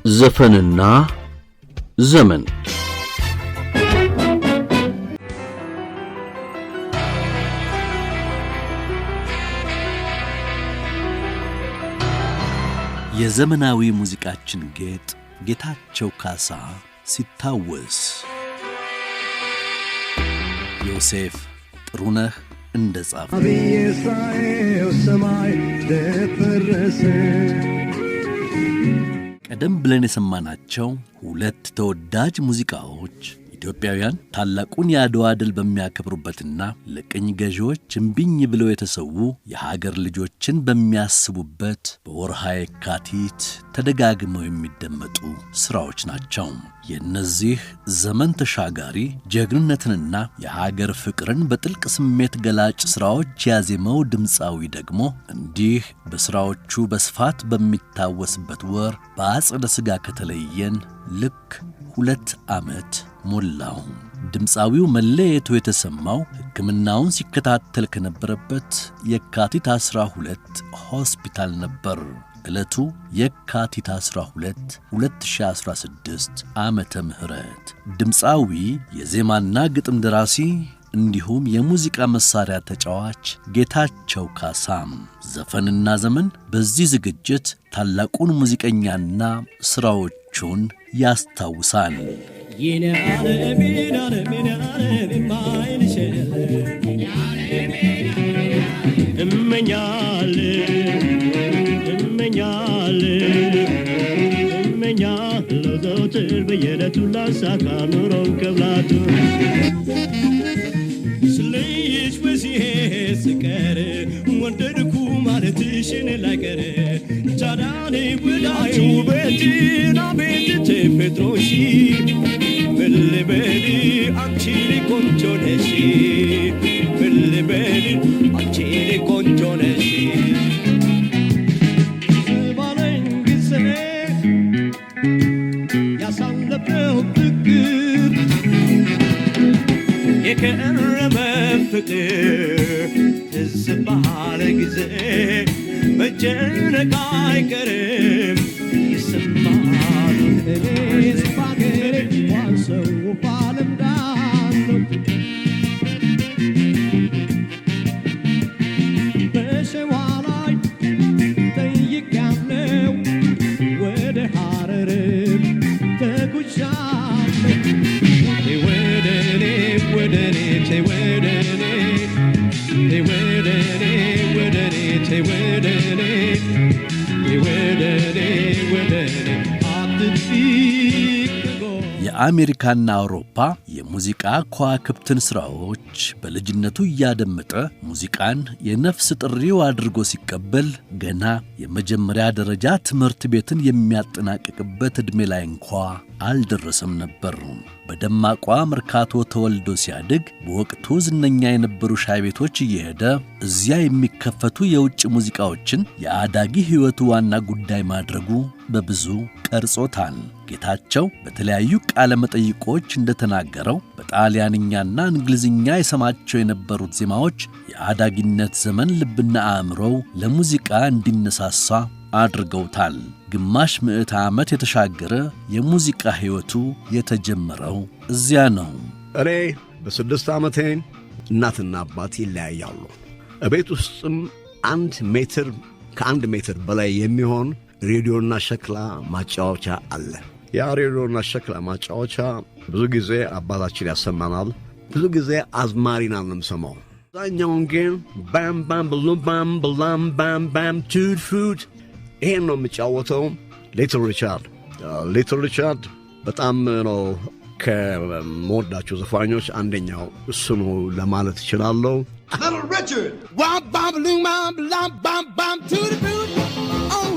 ዘፈንና ዘመን የዘመናዊ ሙዚቃችን ጌጥ ጌታቸው ካሳ ሲታወስ ዮሴፍ ጥሩነህ እንደጻፈ አብየሳየው ሰማይ ደፈረሰ። ቀደም ብለን የሰማናቸው ሁለት ተወዳጅ ሙዚቃዎች ኢትዮጵያውያን ታላቁን የአድዋ ድል በሚያከብሩበትና ለቅኝ ገዢዎች እምቢኝ ብለው የተሰዉ የሀገር ልጆችን በሚያስቡበት በወርሃ የካቲት ተደጋግመው የሚደመጡ ሥራዎች ናቸው። የእነዚህ ዘመን ተሻጋሪ ጀግንነትንና የሀገር ፍቅርን በጥልቅ ስሜት ገላጭ ሥራዎች ያዜመው ድምፃዊ ደግሞ እንዲህ በሥራዎቹ በስፋት በሚታወስበት ወር በአጸደ ሥጋ ከተለየን ልክ 2 ዓመት ሞላው። ድምፃዊው መለየቱ የተሰማው ሕክምናውን ሲከታተል ከነበረበት የካቲት 12 ሆስፒታል ነበር። ዕለቱ የካቲት 12 2016 ዓመተ ምህረት። ድምፃዊ የዜማና ግጥም ደራሲ እንዲሁም የሙዚቃ መሳሪያ ተጫዋች ጌታቸው ካሳም ዘፈንና ዘመን በዚህ ዝግጅት ታላቁን ሙዚቀኛና ሥራዎቹን ያስታውሳል። ስለይሽ ወሲሄ ስቀር ወንደድኩ ማለትሽን ላይቀር ቻዳኔ ወዳጅ ውበትና ቤት ፔትሮሺ በልበል አንቺ ቆንጆ ነሽ በልበል አንቺ ቆንጆ ነሽ ባለኝ ጊዜ ያሳለፈው ፍቅር የከረመ ፍቅር ትዝ ባለ ጊዜ መጨነቅ አይቀርም ይሰማል እኔስ ባገሬ ዋንሰው ባለም ዳለው በሸዋ ላይ ጠይቄያለሁ ወደ ሐረርም ተጉዣለሁ የአሜሪካና አውሮፓ የሙዚቃ ከዋክብትን ሥራዎች በልጅነቱ እያደመጠ ሙዚቃን የነፍስ ጥሪው አድርጎ ሲቀበል ገና የመጀመሪያ ደረጃ ትምህርት ቤትን የሚያጠናቅቅበት ዕድሜ ላይ እንኳ አልደረሰም ነበር። በደማቋ መርካቶ ተወልዶ ሲያድግ በወቅቱ ዝነኛ የነበሩ ሻይ ቤቶች እየሄደ እዚያ የሚከፈቱ የውጭ ሙዚቃዎችን የአዳጊ ሕይወቱ ዋና ጉዳይ ማድረጉ በብዙ ቀርጾታል። ጌታቸው በተለያዩ ቃለ መጠይቆች እንደተናገረው በጣሊያንኛና እንግሊዝኛ የሰማቸው የነበሩት ዜማዎች የአዳጊነት ዘመን ልብና አእምሮው ለሙዚቃ እንዲነሳሳ አድርገውታል። ግማሽ ምዕተ ዓመት የተሻገረ የሙዚቃ ሕይወቱ የተጀመረው እዚያ ነው። እኔ በ6 ዓመቴ እናትና አባት ይለያያሉ። እቤት ውስጥም 1 ሜትር ከ1 ሜትር በላይ የሚሆን ሬዲዮና ሸክላ ማጫወቻ አለ። ያ ሬዲዮና ሸክላ ማጫወቻ ብዙ ጊዜ አባታችን ያሰማናል። ብዙ ጊዜ አዝማሪን አንሰማው። አብዛኛውን ግን ባም ባም ብሉም ባም ብላም ባም ባም ቱድ ፉድ ይሄን ነው የሚጫወተው። ሊትል ሪቻርድ በጣም ነው ከመወዳቸው ዘፋኞች አንደኛው እሱ ነው ለማለት እችላለሁ። Little Richard, wop bam bling bam blam bam bam to the boot. Oh,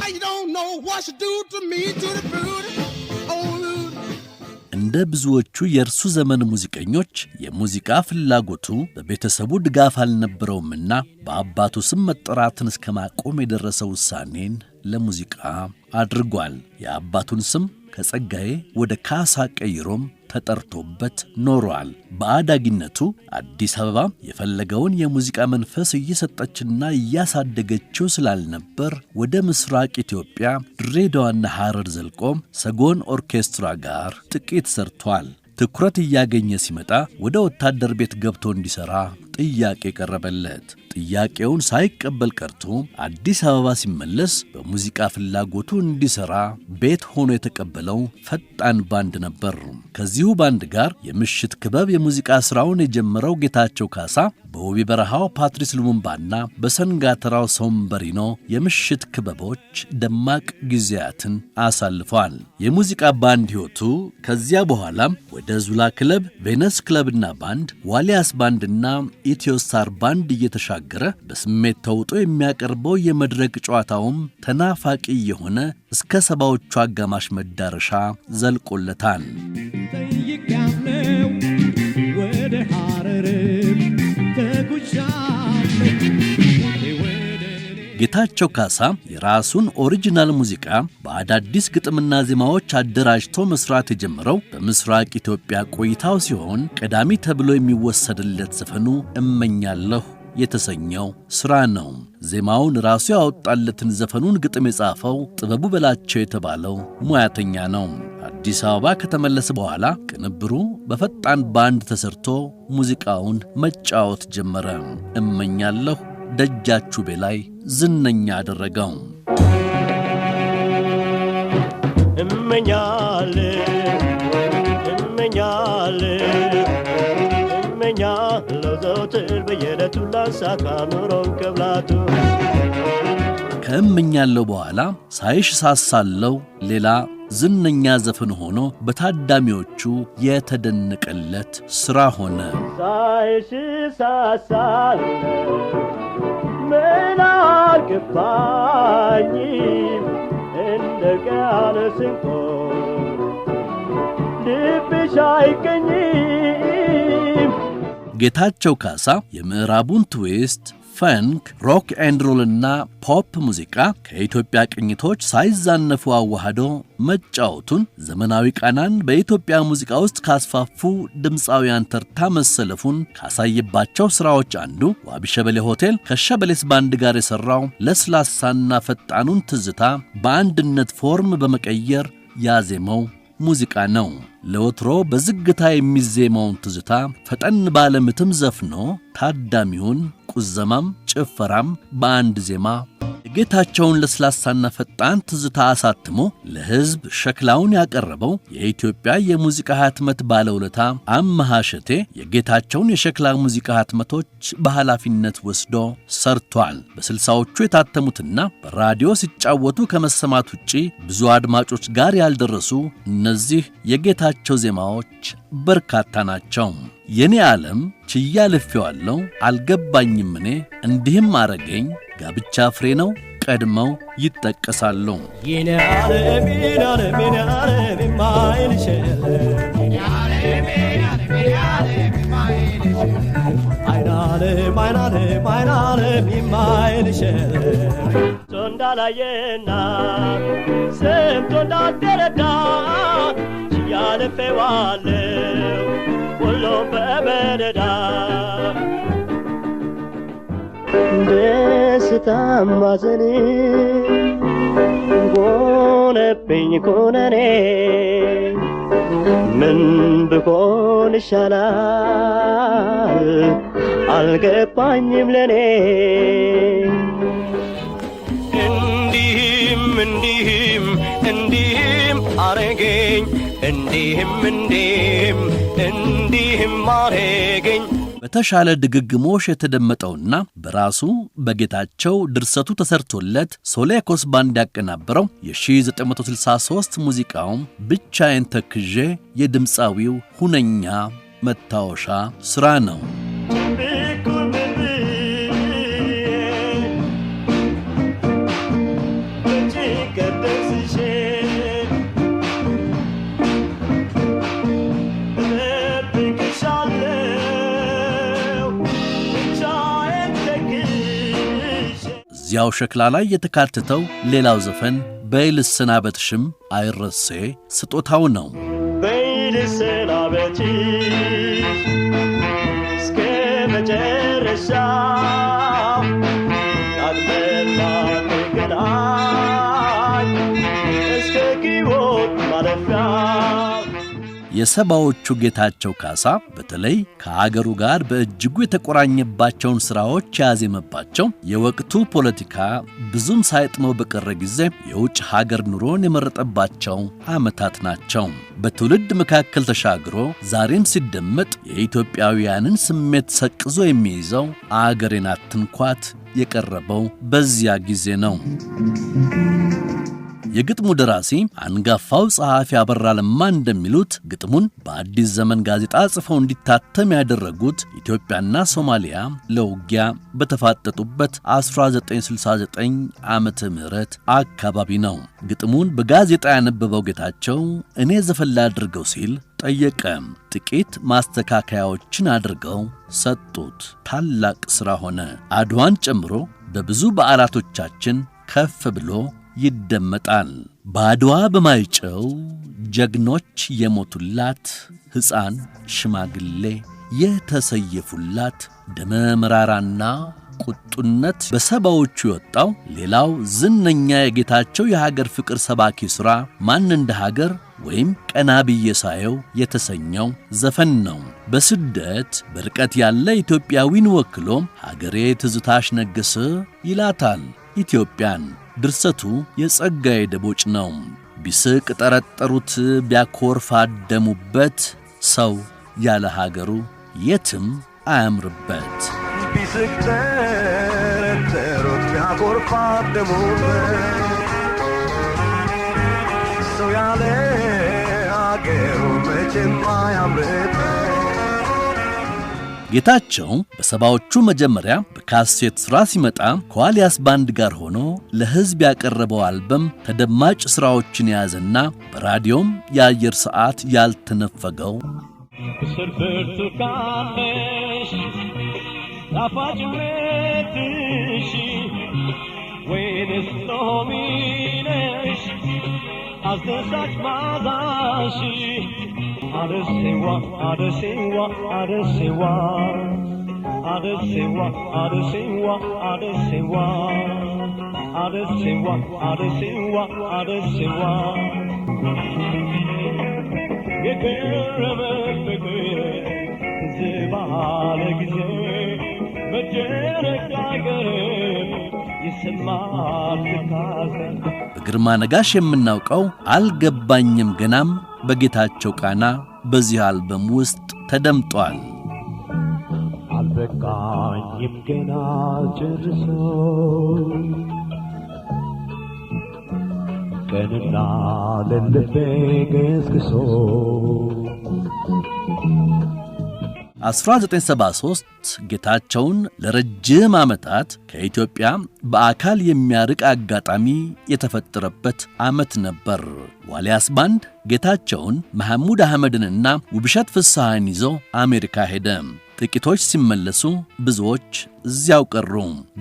you don't know what you do to me to the boot. Oh. እንደ ብዙዎቹ የእርሱ ዘመን ሙዚቀኞች የሙዚቃ ፍላጎቱ በቤተሰቡ ድጋፍ አልነበረውምና በአባቱ ስም መጠራትን እስከ ማቆም የደረሰ ውሳኔን ለሙዚቃ አድርጓል። የአባቱን ስም ከጸጋዬ ወደ ካሳ ቀይሮም ተጠርቶበት ኖሯል። በአዳጊነቱ አዲስ አበባ የፈለገውን የሙዚቃ መንፈስ እየሰጠችና እያሳደገችው ስላልነበር ወደ ምስራቅ ኢትዮጵያ ድሬዳዋና ሐረር ዘልቆም ሰጎን ኦርኬስትራ ጋር ጥቂት ሰርቷል። ትኩረት እያገኘ ሲመጣ ወደ ወታደር ቤት ገብቶ እንዲሠራ ጥያቄ ቀረበለት። ጥያቄውን ሳይቀበል ቀርቶ አዲስ አበባ ሲመለስ በሙዚቃ ፍላጎቱ እንዲሠራ ቤት ሆኖ የተቀበለው ፈጣን ባንድ ነበር። ከዚሁ ባንድ ጋር የምሽት ክበብ የሙዚቃ ሥራውን የጀመረው ጌታቸው ካሳ በውቢ በረሃው ፓትሪስ ሉሙምባና በሰንጋተራው ሰውምበሪኖ የምሽት ክበቦች ደማቅ ጊዜያትን አሳልፏል። የሙዚቃ ባንድ ሕይወቱ ከዚያ በኋላም ወደ ዙላ ክለብ፣ ቬነስ ክለብና ባንድ፣ ዋሊያስ ባንድና ኢትዮስታር ባንድ እየተሻገረ በስሜት ተውጦ የሚያቀርበው የመድረክ ጨዋታውም ተናፋቂ የሆነ እስከ ሰባዎቹ አጋማሽ መዳረሻ ዘልቆለታል። ጠይቄያለሁ ወደ ሐረርም ተጉዣለሁ። ጌታቸው ካሳ የራሱን ኦሪጂናል ሙዚቃ በአዳዲስ ግጥምና ዜማዎች አደራጅቶ መስራት የጀመረው በምስራቅ ኢትዮጵያ ቆይታው ሲሆን ቀዳሚ ተብሎ የሚወሰድለት ዘፈኑ እመኛለሁ የተሰኘው ሥራ ነው። ዜማውን ራሱ ያወጣለትን ዘፈኑን ግጥም የጻፈው ጥበቡ በላቸው የተባለው ሙያተኛ ነው። አዲስ አበባ ከተመለሰ በኋላ ቅንብሩ በፈጣን ባንድ ተሰርቶ ሙዚቃውን መጫወት ጀመረ። እመኛለሁ ደጃችሁ ላይ ዝነኛ አደረገው። እመኛለሁ ዘወትር በየዕለቱ ላሳካ ኑሮን ከብላቱ። ከእመኛለሁ በኋላ ሳይሽ ሳሳለው ሌላ ዝነኛ ዘፈን ሆኖ በታዳሚዎቹ የተደነቀለት ሥራ ሆነ። ሳይሽ ሳሳለው ምን አልገባኝም እንደ ቃል ስንቆ ልብሽ አይገኝም። ጌታቸው ካሳ የምዕራቡን ትዊስት፣ ፈንክ፣ ሮክ ኤንድ ሮልና ፖፕ ሙዚቃ ከኢትዮጵያ ቅኝቶች ሳይዛነፉ አዋህዶ መጫወቱን ዘመናዊ ቃናን በኢትዮጵያ ሙዚቃ ውስጥ ካስፋፉ ድምፃውያን ተርታ መሰለፉን ካሳየባቸው ሥራዎች አንዱ ዋቢ ሸበሌ ሆቴል ከሸበሌስ ባንድ ጋር የሠራው ለስላሳና ፈጣኑን ትዝታ በአንድነት ፎርም በመቀየር ያዜመው ሙዚቃ ነው። ለወትሮ በዝግታ የሚዜመውን ትዝታ ፈጠን ባለምትም ዘፍኖ ታዳሚውን ቁዘማም ጭፈራም በአንድ ዜማ የጌታቸውን ለስላሳና ፈጣን ትዝታ አሳትሞ ለሕዝብ ሸክላውን ያቀረበው የኢትዮጵያ የሙዚቃ ህትመት ባለውለታ አምሃ እሸቴ የጌታቸውን የሸክላ ሙዚቃ ህትመቶች በኃላፊነት ወስዶ ሰርቷል። በ60ዎቹ የታተሙትና በራዲዮ ሲጫወቱ ከመሰማት ውጪ ብዙ አድማጮች ጋር ያልደረሱ እነዚህ የጌታቸው ዜማዎች በርካታ ናቸው። የኔ ዓለም ችያ ልፌዋለሁ፣ አልገባኝም እኔ፣ እንዲህም አረገኝ፣ ጋብቻ ፍሬ ነው ቀድመው ይጠቀሳሉ። የኔ ዓለም የኔ ዓለም የኔ ዓለም የማይልሽል አይናለም አይናለም አይናለም የማይልሽል እንዳላየና ሰምቶ እንዳልተረዳ ችያለፌዋለሁ ሁሉም በመደዳ ደስታም ማዘኔ ሆነብኝ ኩነኔ ምን ብሆን ይሻላል አልገባኝም ለኔ እንዲህም እንዲህም እንዲህም አረገኝ እንዲህም እንዲህም እንዲህም አረገኝ። በተሻለ ድግግሞሽ የተደመጠውና በራሱ በጌታቸው ድርሰቱ ተሰርቶለት ሶሌኮስ ባንድ ያቀናበረው የ1963 ሙዚቃውም ብቻዬን ተክዤ የድምፃዊው ሁነኛ መታወሻ ሥራ ነው። በዚያው ሸክላ ላይ የተካተተው ሌላው ዘፈን በይልሰናበትሽም አይረሴ ስጦታው ነው። በይልሰናበትሽ እስከ መጨረሻው ዳግመኛ እንገናኝ እስከ ሕይወት ማለፊያ። የሰባዎቹ ጌታቸው ካሳ በተለይ ከአገሩ ጋር በእጅጉ የተቆራኘባቸውን ሥራዎች ያዜመባቸው የወቅቱ ፖለቲካ ብዙም ሳይጥመው በቀረ ጊዜ የውጭ ሀገር ኑሮን የመረጠባቸው ዓመታት ናቸው። በትውልድ መካከል ተሻግሮ ዛሬም ሲደመጥ የኢትዮጵያውያንን ስሜት ሰቅዞ የሚይዘው አገሬን አትንኳት የቀረበው በዚያ ጊዜ ነው። የግጥሙ ደራሲ አንጋፋው ጸሐፊ አበራ ለማ እንደሚሉት ግጥሙን በአዲስ ዘመን ጋዜጣ ጽፈው እንዲታተም ያደረጉት ኢትዮጵያና ሶማሊያ ለውጊያ በተፋጠጡበት 1969 ዓመተ ምህረት አካባቢ ነው። ግጥሙን በጋዜጣ ያነበበው ጌታቸው እኔ ዘፈን ላድርገው ሲል ጠየቀ። ጥቂት ማስተካከያዎችን አድርገው ሰጡት። ታላቅ ሥራ ሆነ። አድዋን ጨምሮ በብዙ በዓላቶቻችን ከፍ ብሎ ይደመጣል። በአድዋ በማይጨው ጀግኖች የሞቱላት ሕፃን ሽማግሌ የተሰየፉላት ደመ መራራና ቁጡነት በሰባዎቹ የወጣው ሌላው ዝነኛ የጌታቸው የሀገር ፍቅር ሰባኪ ሥራ ማን እንደ ሀገር ወይም ቀና ብዬ ሳየው የተሰኘው ዘፈን ነው። በስደት በርቀት ያለ ኢትዮጵያዊን ወክሎ ሀገሬ ትዝታሽ ነገሰ ይላታል ኢትዮጵያን። ድርሰቱ የጸጋዬ ደቦጭ ነው። ቢስቅ ጠረጠሩት ቢያኮርፍ አደሙበት ሰው ያለ ሀገሩ የትም አያምርበት። ቢስቅ ጠረጠሩት ቢያኮርፍ አደሙበት ሰው ያለ ሀገሩ መቼም አያምርበት። ጌታቸው በሰባዎቹ መጀመሪያ በካሴት ሥራ ሲመጣ ከዋልያስ ባንድ ጋር ሆኖ ለሕዝብ ያቀረበው አልበም ተደማጭ ሥራዎችን የያዘና በራዲዮም የአየር ሰዓት ያልተነፈገው ብርቱካንሽ ጣፋጭነትሽ ወይንስ ሎሚ ነሽ አስደሳች መዓዛሽ አደሴዋ አደሴዋ አደሴዋ አደሴዋ አደሴዋ አደሴዋ አደሴዋ አደሴዋ አደሴዋ የቀረበ ፍቅር ትዝ ባለ ጊዜ መጨነቅ አይቀርም ይሰማል ትካዜ። በግርማ ነጋሽ የምናውቀው አልገባኝም ገናም በጌታቸው ቃና በዚህ አልበም ውስጥ ተደምጧል። አልበቃኝም ገና ጨርሶ ቀንና ለልቤ ገስግሶ 1973 ጌታቸውን ለረጅም ዓመታት ከኢትዮጵያ በአካል የሚያርቅ አጋጣሚ የተፈጠረበት ዓመት ነበር። ዋልያስ ባንድ ጌታቸውን መሐሙድ አህመድንና ውብሸት ፍስሐን ይዞ አሜሪካ ሄደ። ጥቂቶች ሲመለሱ ብዙዎች እዚያው ቀሩ።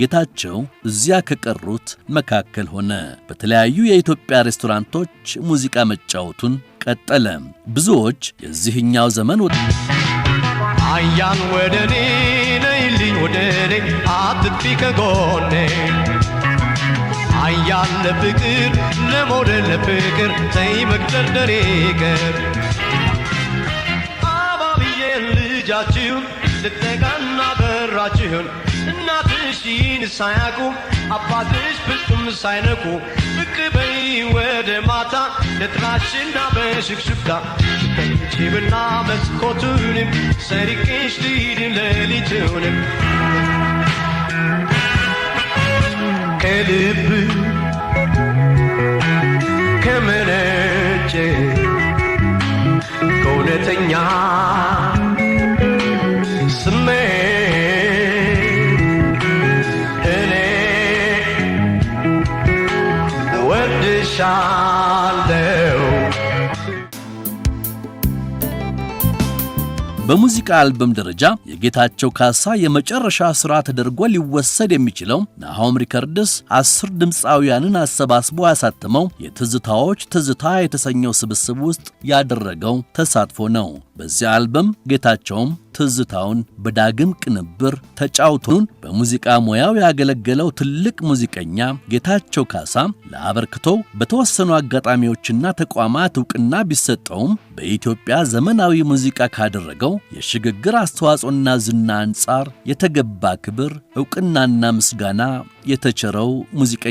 ጌታቸው እዚያ ከቀሩት መካከል ሆነ። በተለያዩ የኢትዮጵያ ሬስቶራንቶች ሙዚቃ መጫወቱን ቀጠለ። ብዙዎች የዚህኛው ዘመን አያን ወደኔ ነይልኝ ወደኔ አትጥፊ ከጎኔ አያን ለፍቅር ለመውደድ ለፍቅር ተይ መግደርደሬ ቀር አባብዬ ልጃችሁን ልትነቃና በራችሁን እናትሽን ሳያውቁ አባትሽ ፍጹም ሳይነቁ ብቅ በይ ወደ ማታ ለጥራችና በሽክሽክታ ከንቺብና መስኮቱንም ሰርቄሽ ልሂድን ሌሊቱንም ከልብ ከመነጨ ከእውነተኛ ስሜት እኔ ወድሻለሁ። በሙዚቃ አልበም ደረጃ የጌታቸው ካሳ የመጨረሻ ሥራ ተደርጎ ሊወሰድ የሚችለው ናሆም ሪከርድስ 10 ድምፃውያንን አሰባስቦ ያሳተመው የትዝታዎች ትዝታ የተሰኘው ስብስብ ውስጥ ያደረገው ተሳትፎ ነው። በዚህ አልበም ጌታቸውም ትዝታውን በዳግም ቅንብር ተጫውቶን በሙዚቃ ሙያው ያገለገለው ትልቅ ሙዚቀኛ ጌታቸው ካሳ ለአበርክቶው በተወሰኑ አጋጣሚዎችና ተቋማት ዕውቅና ቢሰጠውም በኢትዮጵያ ዘመናዊ ሙዚቃ ካደረገው የሽግግር አስተዋጽኦና ዝና አንጻር የተገባ ክብር ዕውቅናና ምስጋና የተቸረው ሙዚቀኛ